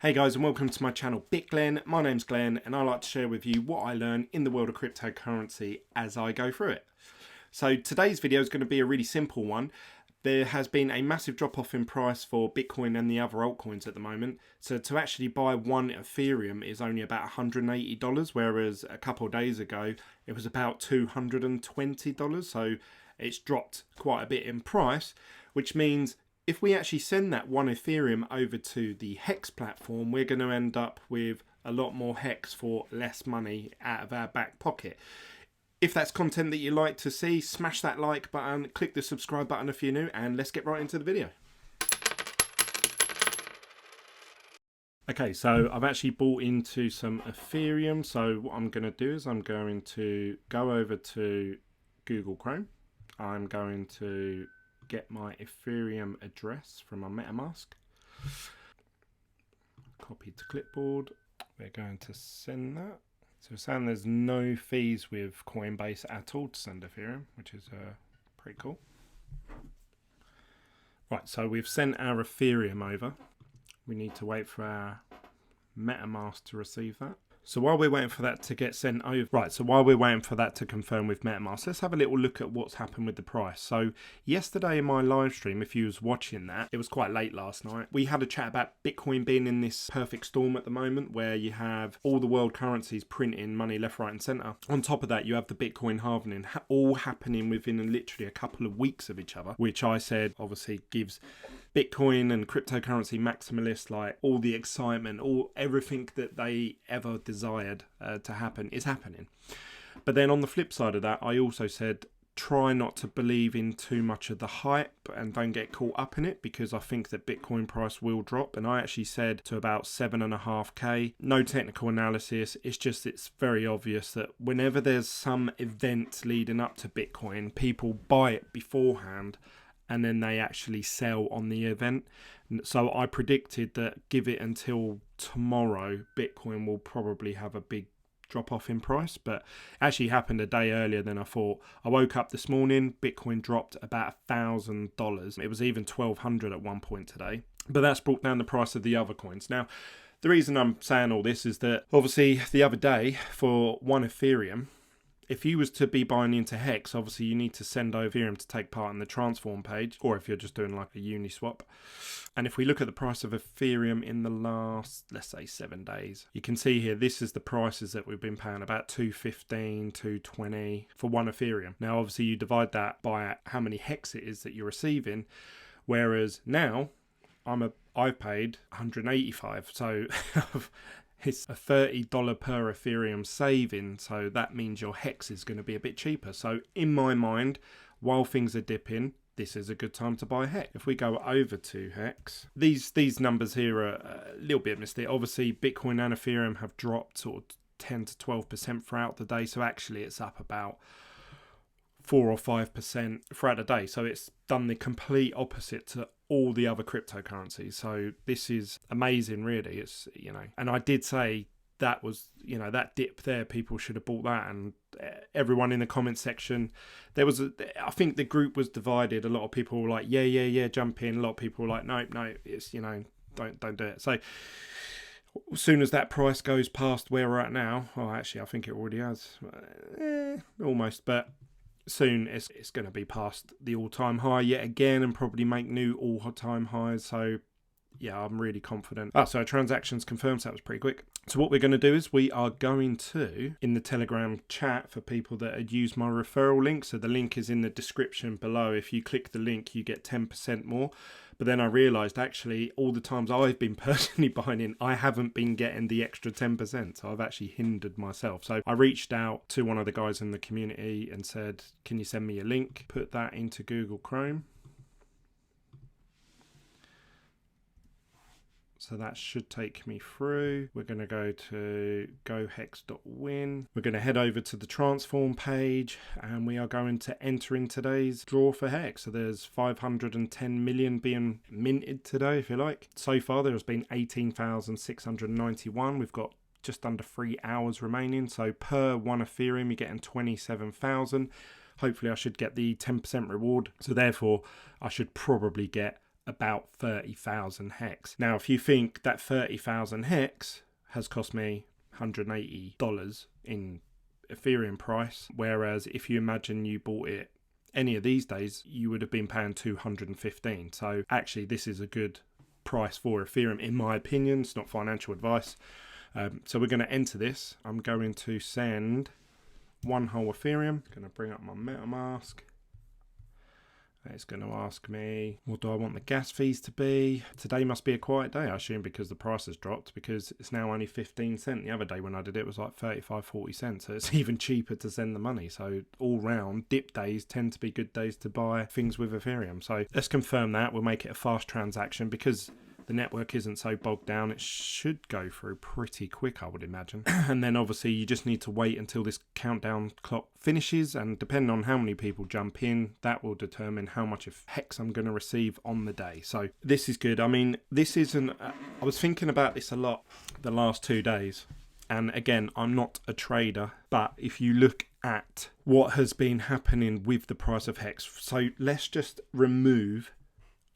Hey guys, and welcome to my channel BitGlenn. My name's Glenn and I like to share with you what I learn in the world of cryptocurrency as I go through it. So today's video is going to be a really simple one. There has been a massive drop off in price for Bitcoin and the other altcoins at the moment. So to actually buy one Ethereum is only about $180, whereas a couple of days ago it was about $220. So it's dropped quite a bit in price, which means if we actually send that one Ethereum over to the HEX platform, we're going to end up with a lot more HEX for less money out of our back pocket. If that's content that you like to see, smash that like button, click the subscribe button if you're new, and let's get right into the video. Okay, so I've actually bought into some Ethereum. So what I'm going to do is I'm going to go over to Google Chrome. I'm going to get my Ethereum address from my MetaMask. Copy to clipboard. We're going to send that. So we're saying there's no fees with Coinbase at all to send Ethereum, which is pretty cool. Right, so we've sent our Ethereum over. We need to wait for our MetaMask to receive that. So while we're waiting for that to get sent over, while we're waiting for that to confirm with MetaMask, let's have a little look at what's happened with the price. So yesterday in my live stream, if you was watching that, it was quite late last night. We had a chat about Bitcoin being in this perfect storm at the moment where you have all the world currencies printing money left, right and center. On top of that, you have the Bitcoin halving all happening within literally a couple of weeks of each other, which I said obviously gives Bitcoin and cryptocurrency maximalists like all the excitement, everything that they ever desired to happen is happening. But then on the flip side of that, I also said try not to believe in too much of the hype and don't get caught up in it, because I think that Bitcoin price will drop. And I actually said to about 7.5k. No technical analysis, it's very obvious that whenever there's some event leading up to Bitcoin, people buy it beforehand and then they actually sell on the event. So I predicted that give it until tomorrow, Bitcoin will probably have a big drop off in price, but it actually happened a day earlier than I thought. I woke up this morning, Bitcoin dropped about $1,000. It was even $1,200 at one point today, but that's brought down the price of the other coins. Now, the reason I'm saying all this is that obviously the other day for one Ethereum, if you was to be buying into HEX, obviously you need to send over Ethereum to take part in the transform page, or if you're just doing like a uniswap. And if we look at the price of Ethereum in the last, let's say 7 days, you can see here, this is the prices that we've been paying, about $215, $220 for one Ethereum. Now, obviously you divide that by how many HEX it is that you're receiving, whereas now I've paid $185. So it's a $30 per Ethereum saving, so that means your HEX is going to be a bit cheaper. So in my mind, while things are dipping, this is a good time to buy HEX. If we go over to HEX, these numbers here are a little bit misty. Obviously, Bitcoin and Ethereum have dropped sort of 10 to 12% throughout the day, so actually it's up about 4 or 5% throughout the day. So it's done the complete opposite to all the other cryptocurrencies. So this is amazing, really. It's, and I did say that was, that dip there, people should have bought that. And everyone in the comment section, I think the group was divided. A lot of people were like, yeah, jump in. A lot of people were like, no, it's, don't do it. So as soon as that price goes past where we're at now, actually, I think it already has, almost, but soon it's going to be past the all-time high yet again and probably make new all-time highs. So yeah, I'm really confident. So transactions confirmed, so that was pretty quick. So what we're going to do is we are going to, in the Telegram chat for people that had used my referral link, so the link is in the description below. If you click the link, you get 10% more. But then I realised actually all the times I've been personally buying in, I haven't been getting the extra 10%. So I've actually hindered myself. So I reached out to one of the guys in the community and said, can you send me a link? Put that into Google Chrome. So that should take me through. We're going to go to gohex.win. We're going to head over to the transform page and we are going to enter in today's draw for HEX. So there's 510 million being minted today, if you like. So far there has been 18,691. We've got just under 3 hours remaining. So per one Ethereum, you're getting 27,000. Hopefully I should get the 10% reward. So therefore I should probably get about 30,000 HEX. Now, if you think that 30,000 HEX has cost me $180 in Ethereum price, whereas if you imagine you bought it any of these days, you would have been paying 215. So actually, this is a good price for Ethereum, in my opinion. It's not financial advice. So we're going to enter this. I'm going to send one whole Ethereum. Going to bring up my MetaMask. It's going to ask me, what do I want the gas fees to be? Today must be a quiet day, I assume, because the price has dropped, because it's now only 15 cents. The other day when I did it, it was like 35, 40 cents. So it's even cheaper to send the money. So all round, dip days tend to be good days to buy things with Ethereum. So let's confirm that. We'll make it a fast transaction because the network isn't so bogged down. It should go through pretty quick, I would imagine. And then obviously you just need to wait until this countdown clock finishes, and depending on how many people jump in, that will determine how much of HEX I'm going to receive on the day. So this is good. I mean, this isn't... I was thinking about this a lot the last 2 days. And again, I'm not a trader, but if you look at what has been happening with the price of HEX, so let's just remove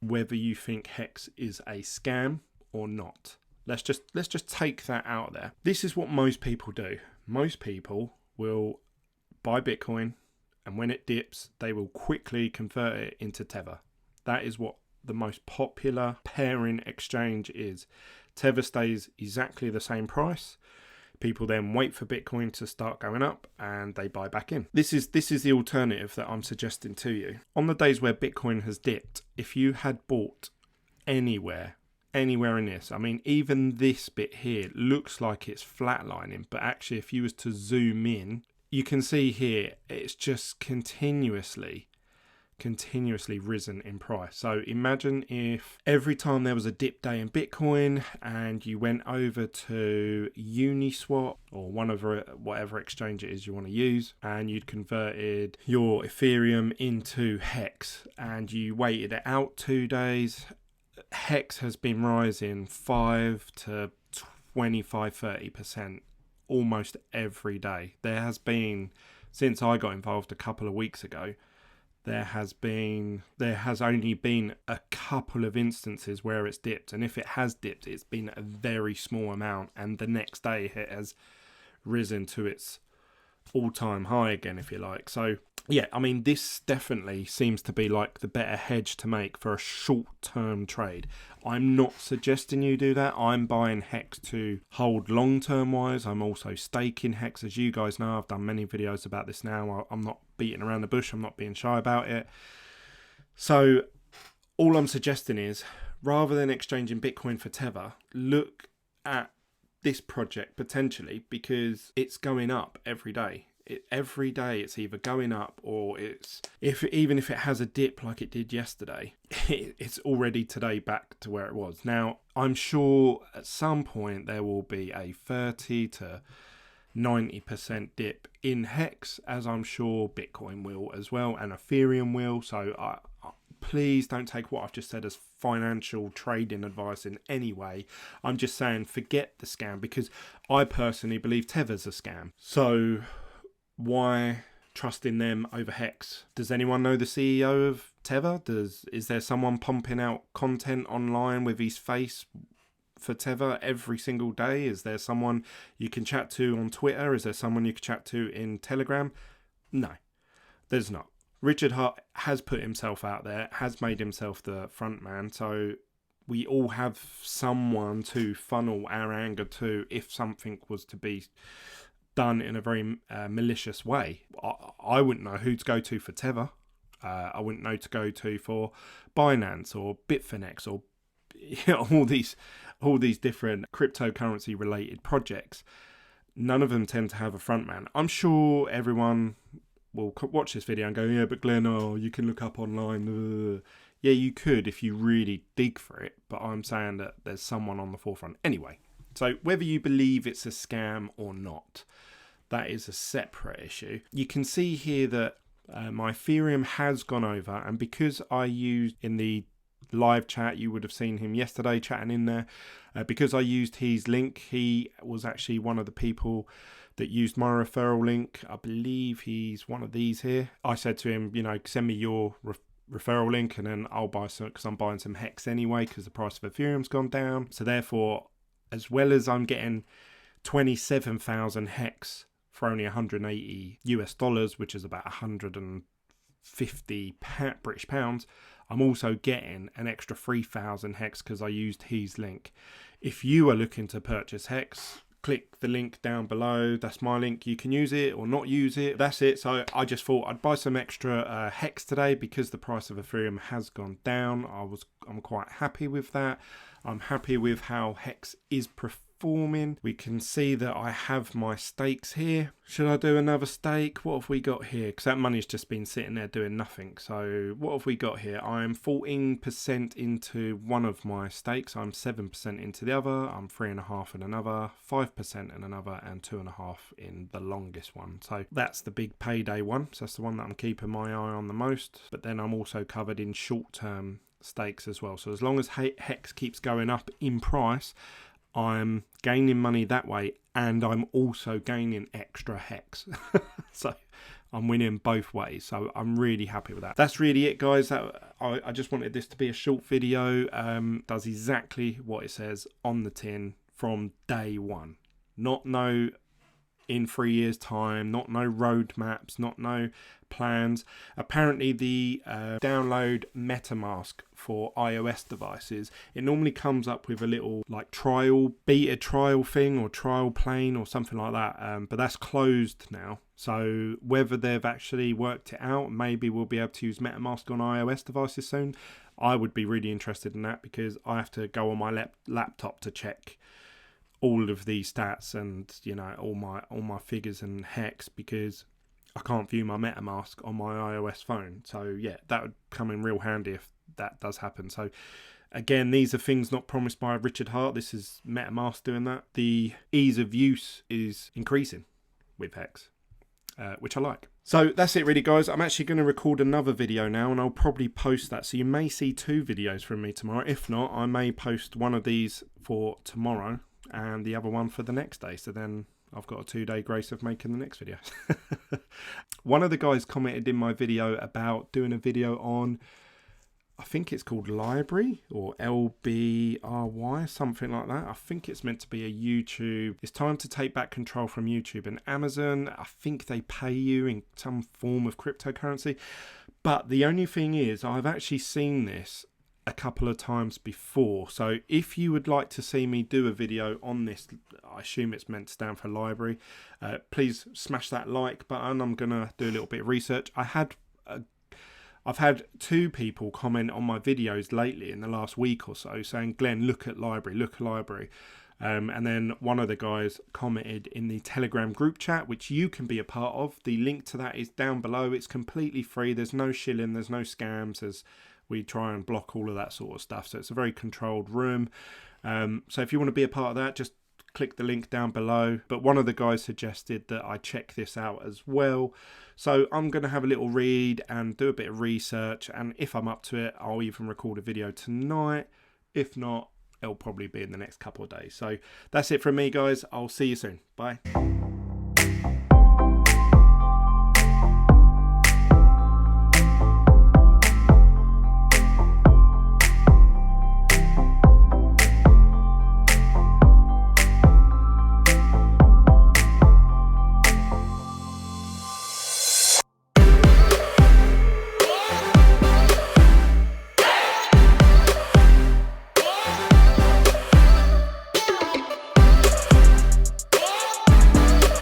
whether you think HEX is a scam or not. Let's just take that out there. This is what most people do. Most people will buy Bitcoin, and when it dips, they will quickly convert it into Tether. That is what the most popular pairing exchange is. Tether stays exactly the same price. People then wait for Bitcoin to start going up and they buy back in. This is the alternative that I'm suggesting to you. On the days where Bitcoin has dipped, if you had bought anywhere in this, I mean, even this bit here looks like it's flatlining, but actually if you was to zoom in, you can see here it's just continuously risen in price. So imagine if every time there was a dip day in Bitcoin and you went over to Uniswap or whatever exchange it is you want to use, and you'd converted your Ethereum into HEX and you waited it out 2 days, HEX has been rising 5 to 25-30% almost every day. There has been, since I got involved a couple of weeks ago, there has only been a couple of instances where it's dipped, and if it has dipped, it's been a very small amount, and the next day it has risen to its all-time high again, if you like. So yeah, I mean, this definitely seems to be like the better hedge to make for a short-term trade. I'm not suggesting you do that. I'm buying HEX to hold long-term wise. I'm also staking HEX, as you guys know. I've done many videos about this now. I'm not beating around the bush. I'm not being shy about it. So all I'm suggesting is, rather than exchanging Bitcoin for Tether, look at this project potentially, because it's going up every day. Every day it's either going up, or even if it has a dip like it did yesterday, it's already today back to where it was. Now, I'm sure at some point there will be a 30 to 90% dip in HEX, as I'm sure Bitcoin will as well, and Ethereum will. So please don't take what I've just said as financial trading advice in any way. I'm just saying, forget the scam, because I personally believe Tether's a scam. So why trust in them over HEX? Does anyone know the CEO of Tether? Is there someone pumping out content online with his face for Tether every single day? Is there someone you can chat to on Twitter? Is there someone you can chat to in Telegram? No, there's not. Richard Hart has put himself out there, has made himself the front man, so we all have someone to funnel our anger to if something was to be done in a very malicious way. I wouldn't know who to go to for Tether. I wouldn't know to go to for Binance or Bitfinex or all these different cryptocurrency related projects. None of them tend to have a front man. I'm sure everyone will watch this video and go, yeah, but Glenn, you can look up online. Yeah, you could if you really dig for it, but I'm saying that there's someone on the forefront. Anyway, so whether you believe it's a scam or not, that is a separate issue. You can see here that my Ethereum has gone over, and because I used in the live chat, you would have seen him yesterday chatting in there, because I used his link. He was actually one of the people that used my referral link. I believe he's one of these here. I said to him, send me your referral link, and then I'll buy some, because I'm buying some HEX anyway because the price of Ethereum's gone down. So therefore, as well as I'm getting 27,000 HEX for only 180 US dollars, which is about 150 British pounds, I'm also getting an extra 3,000 HEX because I used his link. If you are looking to purchase HEX, click the link down below. That's my link. You can use it or not use it. That's it. So I just thought I'd buy some extra HEX today because the price of Ethereum has gone down. I'm quite happy with that. I'm happy with how HEX is performing. We can see that I have my stakes here. Should I do another stake? What have we got here? Because that money's just been sitting there doing nothing. So what have we got here? I'm 14% into one of my stakes. I'm 7% into the other. I'm 3.5 in another, 5% in another, and 2.5 in the longest one. So that's the big payday one. So that's the one that I'm keeping my eye on the most. But then I'm also covered in short-term stakes as well. So as long as HEX keeps going up in price, I'm gaining money that way, and I'm also gaining extra HEX. So I'm winning both ways. So I'm really happy with that. That's really it, guys. I just wanted this to be a short video. Does exactly what it says on the tin from day one. Not no in 3 years time, not no roadmaps, not no plans. Apparently the download MetaMask for iOS devices, it normally comes up with a little like beta trial thing or trial plane or something like that, but that's closed now. So whether they've actually worked it out, maybe we'll be able to use MetaMask on iOS devices soon. I would be really interested in that because I have to go on my laptop to check all of these stats and, you know, all my figures and HEX, because I can't view my MetaMask on my iOS phone. So yeah, that would come in real handy if that does happen. So again, these are things not promised by Richard Hart. This is MetaMask doing that. The ease of use is increasing with HEX, which I like. So that's it really, guys. I'm actually going to record another video now, and I'll probably post that. So you may see 2 videos from me tomorrow. If not, I may post one of these for tomorrow and the other one for the next day. So then I've got a 2-day grace of making the next video. One of the guys commented in my video about doing a video on, I think it's called Library or LBRY, something like that. I think it's meant to be a YouTube. It's time to take back control from YouTube and Amazon. I think they pay you in some form of cryptocurrency. But the only thing is, I've actually seen this a couple of times before. So if you would like to see me do a video on this, I assume it's meant to stand for library, please smash that like button. I'm gonna do a little bit of research. I've had 2 people comment on my videos lately in the last week or so saying, Glenn, look at library. And then one of the guys commented in the Telegram group chat, which you can be a part of. The link to that is down below. It's completely free. There's no shilling, there's no scams, we try and block all of that sort of stuff. So it's a very controlled room. So if you want to be a part of that, just click the link down below. But one of the guys suggested that I check this out as well. So I'm going to have a little read and do a bit of research. And if I'm up to it, I'll even record a video tonight. If not, it'll probably be in the next couple of days. So that's it from me, guys. I'll see you soon. Bye.